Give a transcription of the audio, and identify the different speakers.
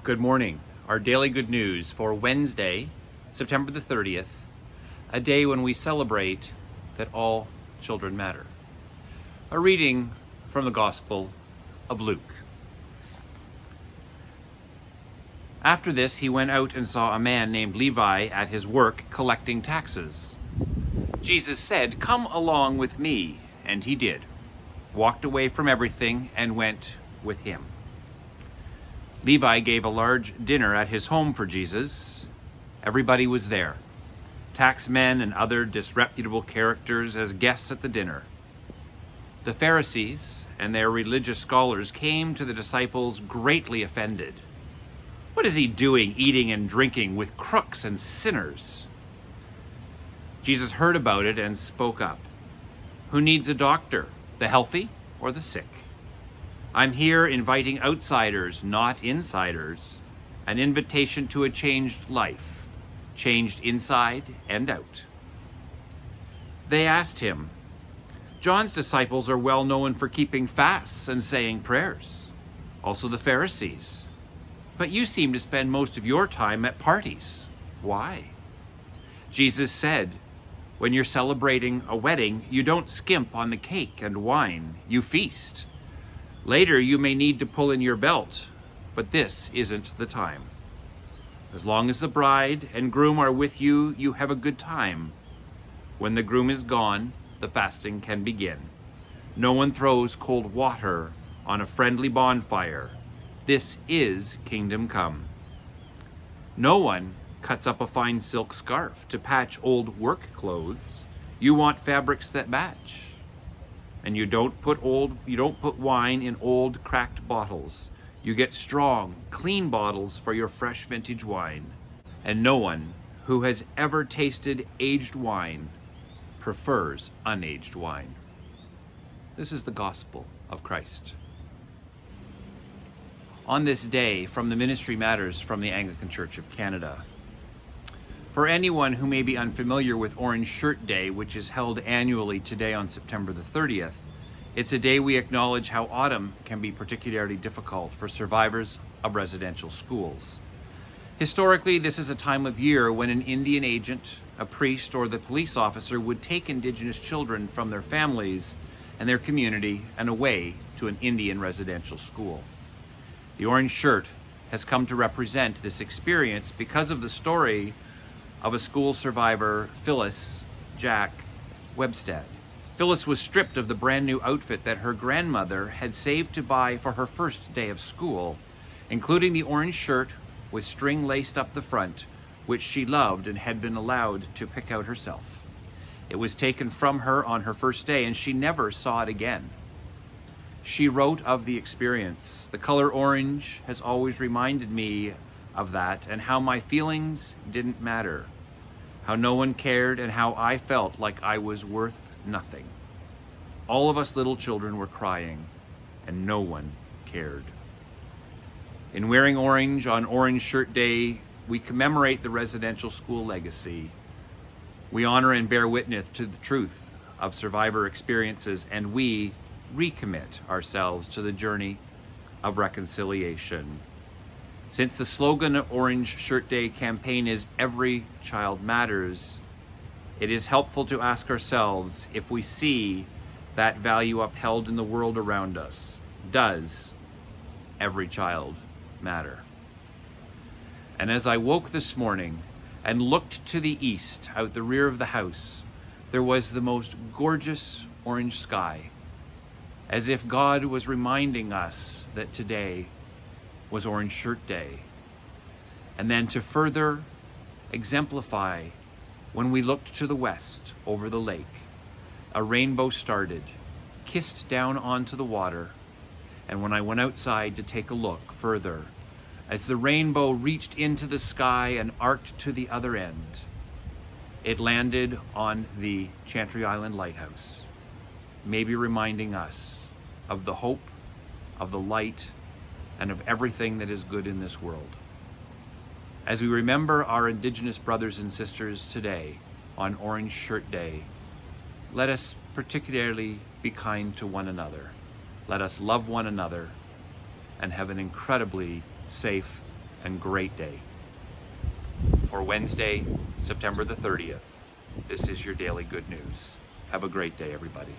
Speaker 1: Good morning. Our daily good news for Wednesday, September the 30th, a day when we celebrate that all children matter. A reading from the Gospel of Luke. After this, he went out and saw a man named Levi at his work collecting taxes. Jesus said, "Come along with me," and he did, walked away from everything and went with him. Levi gave a large dinner at his home for Jesus. Everybody was there, taxmen and other disreputable characters as guests at the dinner. The Pharisees and their religious scholars came to the disciples greatly offended. "What is he doing, eating and drinking with crooks and sinners?" Jesus heard about it and spoke up. "Who needs a doctor, the healthy or the sick? I'm here inviting outsiders, not insiders, an invitation to a changed life, changed inside and out." They asked him, "John's disciples are well known for keeping fasts and saying prayers, also the Pharisees. But you seem to spend most of your time at parties. Why?" Jesus said, "When you're celebrating a wedding, you don't skimp on the cake and wine, you feast. Later, you may need to pull in your belt, but this isn't the time. As long as the bride and groom are with you, you have a good time. When the groom is gone, the fasting can begin. No one throws cold water on a friendly bonfire. This is kingdom come. No one cuts up a fine silk scarf to patch old work clothes. You want fabrics that match. And you don't put wine in old cracked bottles. You get strong, clean bottles for your fresh vintage wine. And no one who has ever tasted aged wine prefers unaged wine." This is the gospel of Christ. On this day, from the Ministry Matters from the Anglican Church of Canada. For anyone who may be unfamiliar with Orange Shirt Day, which is held annually today on September the 30th, it's a day we acknowledge how autumn can be particularly difficult for survivors of residential schools. Historically, this is a time of year when an Indian agent, a priest, or the police officer would take Indigenous children from their families and their community and away to an Indian residential school. The orange shirt has come to represent this experience because of the story of a school survivor, Phyllis Jack Webstad. Phyllis was stripped of the brand new outfit that her grandmother had saved to buy for her first day of school, including the orange shirt with string laced up the front, which she loved and had been allowed to pick out herself. It was taken from her on her first day, and she never saw it again. She wrote of the experience, "The color orange has always reminded me of that and how my feelings didn't matter, how no one cared, and how I felt like I was worth nothing. All of us little children were crying and no one cared." In wearing orange on Orange Shirt Day, we commemorate the residential school legacy. We honor and bear witness to the truth of survivor experiences, and we recommit ourselves to the journey of reconciliation. Since the slogan of Orange Shirt Day campaign is "Every Child Matters," it is helpful to ask ourselves if we see that value upheld in the world around us. Does every child matter? And as I woke this morning and looked to the east out the rear of the house, there was the most gorgeous orange sky, as if God was reminding us that today was Orange Shirt Day. And then to further exemplify, when we looked to the west over the lake, a rainbow started, kissed down onto the water, and when I went outside to take a look further, as the rainbow reached into the sky and arced to the other end, it landed on the Chantry Island Lighthouse, maybe reminding us of the hope, of the light, and of everything that is good in this world. As we remember our Indigenous brothers and sisters today on Orange Shirt Day, let us particularly be kind to one another. Let us love one another and have an incredibly safe and great day. For Wednesday, September the 30th, this is your daily good news. Have a great day, everybody.